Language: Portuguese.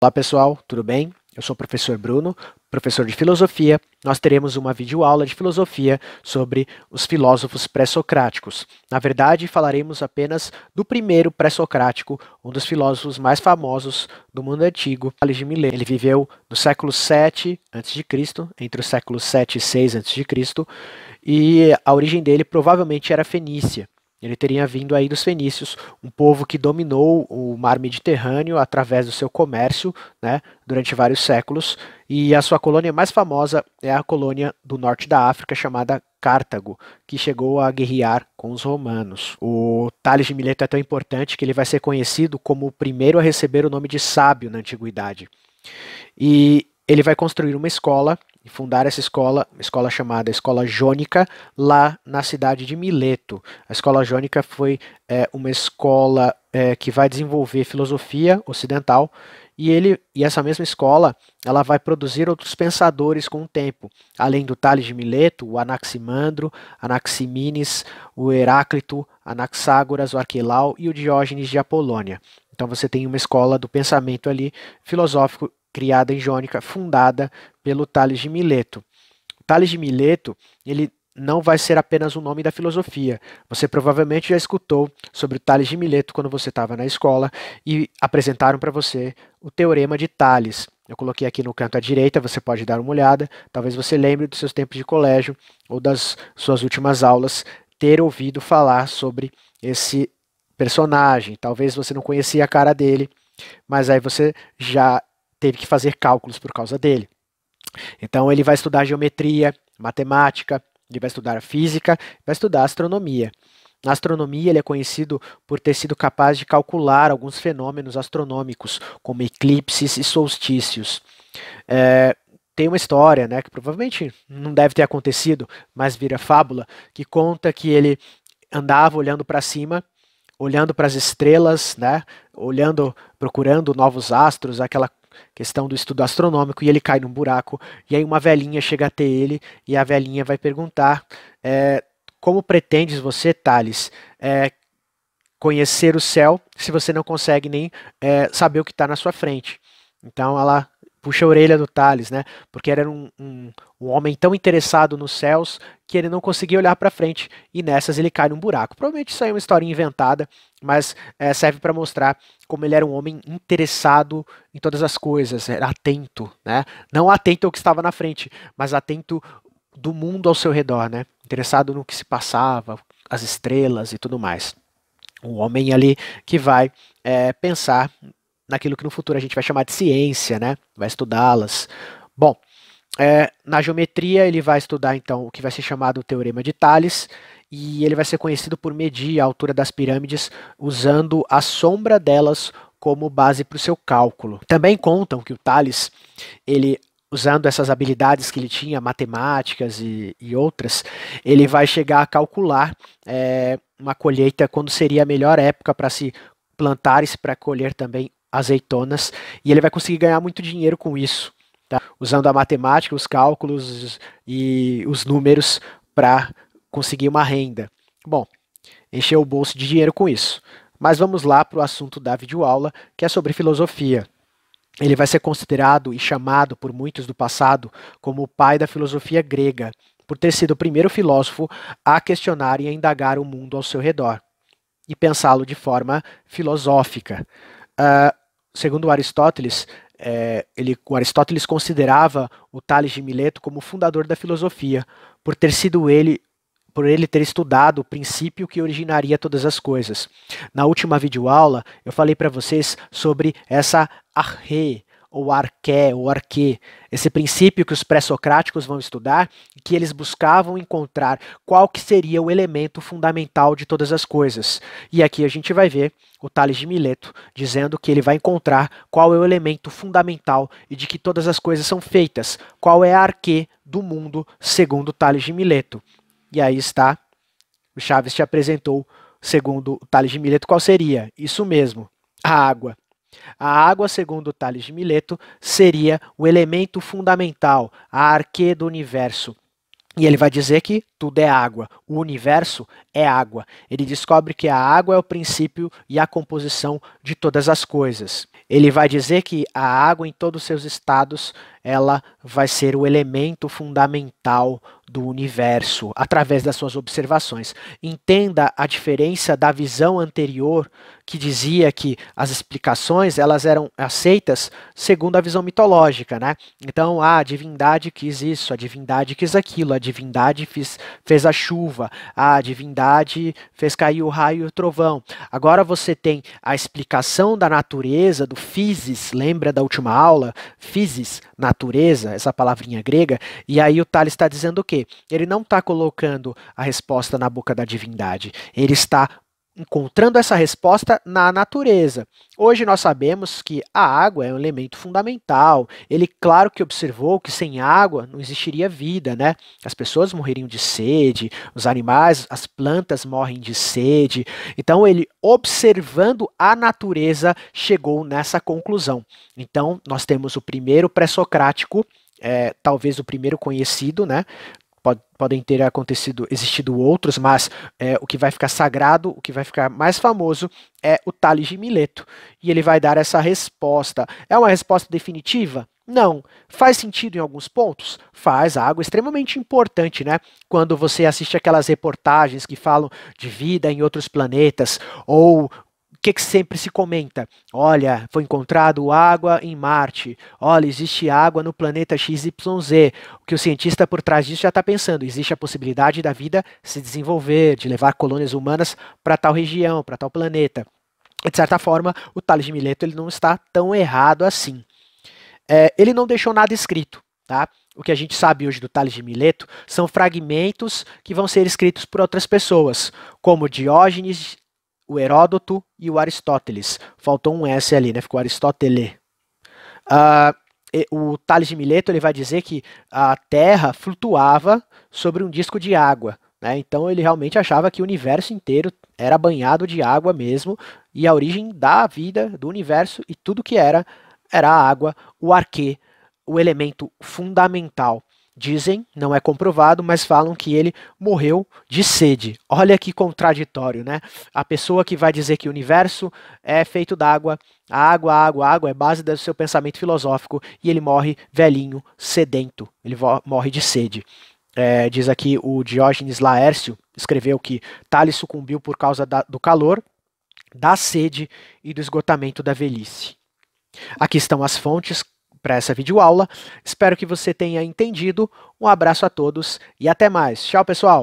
Olá pessoal, tudo bem? Eu sou o professor Bruno, professor de filosofia. Nós teremos uma videoaula de filosofia sobre os filósofos pré-socráticos. Na verdade, falaremos apenas do primeiro pré-socrático, um dos filósofos mais famosos do mundo antigo, Tales de Mileto. Ele viveu no século 7 a.C., entre os séculos 7 e 6 a.C., e a origem dele provavelmente era fenícia. Ele teria vindo aí dos fenícios, um povo que dominou o mar Mediterrâneo através do seu comércio, né, durante vários séculos, e a sua colônia mais famosa é a colônia do norte da África chamada Cartago, que chegou a guerrear com os romanos. O Tales de Mileto é tão importante que ele vai ser conhecido como o primeiro a receber o nome de sábio na antiguidade. E ele vai construir uma escola e fundar essa escola, uma escola chamada Escola Jônica, lá na cidade de Mileto. A Escola Jônica foi uma escola que vai desenvolver filosofia ocidental, e essa mesma escola ela vai produzir outros pensadores com o tempo, além do Tales de Mileto, o Anaximandro, Anaximenes, o Heráclito, Anaxágoras, o Arquelau e o Diógenes de Apolônia. Então você tem uma escola do pensamento ali filosófico criada em Jônica, fundada pelo Tales de Mileto. O Tales de Mileto, ele não vai ser apenas o nome da filosofia. Você provavelmente já escutou sobre o Tales de Mileto quando você estava na escola e apresentaram para você o Teorema de Tales. Eu coloquei aqui no canto à direita, você pode dar uma olhada. Talvez você lembre dos seus tempos de colégio ou das suas últimas aulas ter ouvido falar sobre esse personagem. Talvez você não conhecia a cara dele, mas aí você já teve que fazer cálculos por causa dele. Então ele vai estudar geometria, matemática, ele vai estudar física, vai estudar astronomia. Na astronomia, ele é conhecido por ter sido capaz de calcular alguns fenômenos astronômicos, como eclipses e solstícios. Tem uma história, né, que provavelmente não deve ter acontecido, mas vira fábula, que conta que ele andava olhando para cima, olhando para as estrelas, né, procurando novos astros, aquela questão do estudo astronômico, e ele cai num buraco, e aí uma velhinha chega até ele, e a velhinha vai perguntar, como pretendes você, Tales, conhecer o céu se você não consegue nem saber o que está na sua frente? Então ela puxa a orelha do Tales, né? Porque era um homem tão interessado nos céus que ele não conseguia olhar para frente, e nessas ele cai num buraco. Provavelmente isso aí é uma historinha inventada, mas serve para mostrar como ele era um homem interessado em todas as coisas, era atento, né? Não atento ao que estava na frente, mas atento do mundo ao seu redor, né? Interessado no que se passava, as estrelas e tudo mais. Um homem ali que vai pensar naquilo que no futuro a gente vai chamar de ciência, né? Vai estudá-las. Bom, na geometria ele vai estudar então o que vai ser chamado o Teorema de Tales, e ele vai ser conhecido por medir a altura das pirâmides usando a sombra delas como base para o seu cálculo. Também contam que o Tales, ele usando essas habilidades que ele tinha, matemáticas e outras, ele vai chegar a calcular uma colheita, quando seria a melhor época para se plantar e para colher também azeitonas, e ele vai conseguir ganhar muito dinheiro com isso, tá? Usando a matemática, os cálculos e os números para conseguir uma renda. Bom, encheu o bolso de dinheiro com isso. Mas vamos lá para o assunto da videoaula, que é sobre filosofia. Ele vai ser considerado e chamado por muitos do passado como o pai da filosofia grega, por ter sido o primeiro filósofo a questionar e a indagar o mundo ao seu redor e pensá-lo de forma filosófica. Segundo Aristóteles, o Aristóteles considerava o Tales de Mileto como o fundador da filosofia, por ele ter estudado o princípio que originaria todas as coisas. Na última videoaula, eu falei para vocês sobre essa arche, ou arqué, ou arquê, esse princípio que os pré-socráticos vão estudar, e que eles buscavam encontrar qual que seria o elemento fundamental de todas as coisas. E aqui a gente vai ver o Tales de Mileto dizendo que ele vai encontrar qual é o elemento fundamental e de que todas as coisas são feitas, qual é a arquê do mundo segundo Tales de Mileto. E aí está, o Chaves te apresentou, segundo o Tales de Mileto, qual seria? Isso mesmo, a água. A água, segundo Tales de Mileto, seria o elemento fundamental, a arquê do universo. E ele vai dizer que tudo é água. O universo é água. Ele descobre que a água é o princípio e a composição de todas as coisas. Ele vai dizer que a água, em todos os seus estados, ela vai ser o elemento fundamental do universo, através das suas observações. Entenda a diferença da visão anterior, que dizia que as explicações elas eram aceitas segundo a visão mitológica, né? Então, a divindade quis isso, a divindade quis aquilo, a divindade fez a chuva, a divindade fez cair o raio e o trovão. Agora você tem a explicação da natureza, do physis, lembra da última aula? Physis, natureza, essa palavrinha grega, e aí o Tales está dizendo o quê? Ele não está colocando a resposta na boca da divindade, ele está encontrando essa resposta na natureza. Hoje nós sabemos que a água é um elemento fundamental. Ele, claro que observou que sem água não existiria vida, né? As pessoas morreriam de sede, os animais, as plantas morrem de sede. Então ele, observando a natureza, chegou nessa conclusão. Então nós temos o primeiro pré-socrático, talvez o primeiro conhecido, né? Podem ter existido outros, mas o que vai ficar sagrado, o que vai ficar mais famoso é o Tales de Mileto. E ele vai dar essa resposta. É uma resposta definitiva? Não. Faz sentido em alguns pontos? Faz. A água é extremamente importante, né? Quando você assiste aquelas reportagens que falam de vida em outros planetas, ou o que sempre se comenta? Olha, foi encontrado água em Marte. Olha, existe água no planeta XYZ. O que o cientista por trás disso já está pensando? Existe a possibilidade da vida se desenvolver, de levar colônias humanas para tal região, para tal planeta. E, de certa forma, o Tales de Mileto ele não está tão errado assim. Ele não deixou nada escrito, tá? O que a gente sabe hoje do Tales de Mileto são fragmentos que vão ser escritos por outras pessoas, como Diógenes, o Heródoto e o Aristóteles. Faltou um S ali, né? Ficou Aristóteles. O Tales de Mileto ele vai dizer que a Terra flutuava sobre um disco de água, né? Então ele realmente achava que o universo inteiro era banhado de água mesmo, e a origem da vida, do universo e tudo que era a água, o arquê, o elemento fundamental. Dizem, não é comprovado, mas falam que ele morreu de sede. Olha que contraditório, né? A pessoa que vai dizer que o universo é feito d'água, água é base do seu pensamento filosófico, e ele morre velhinho, sedento. Ele morre de sede. Diz aqui o Diógenes Laércio, escreveu que Tales sucumbiu por causa do calor, da sede e do esgotamento da velhice. Aqui estão as fontes para essa videoaula. Espero que você tenha entendido. Um abraço a todos e até mais. Tchau, pessoal!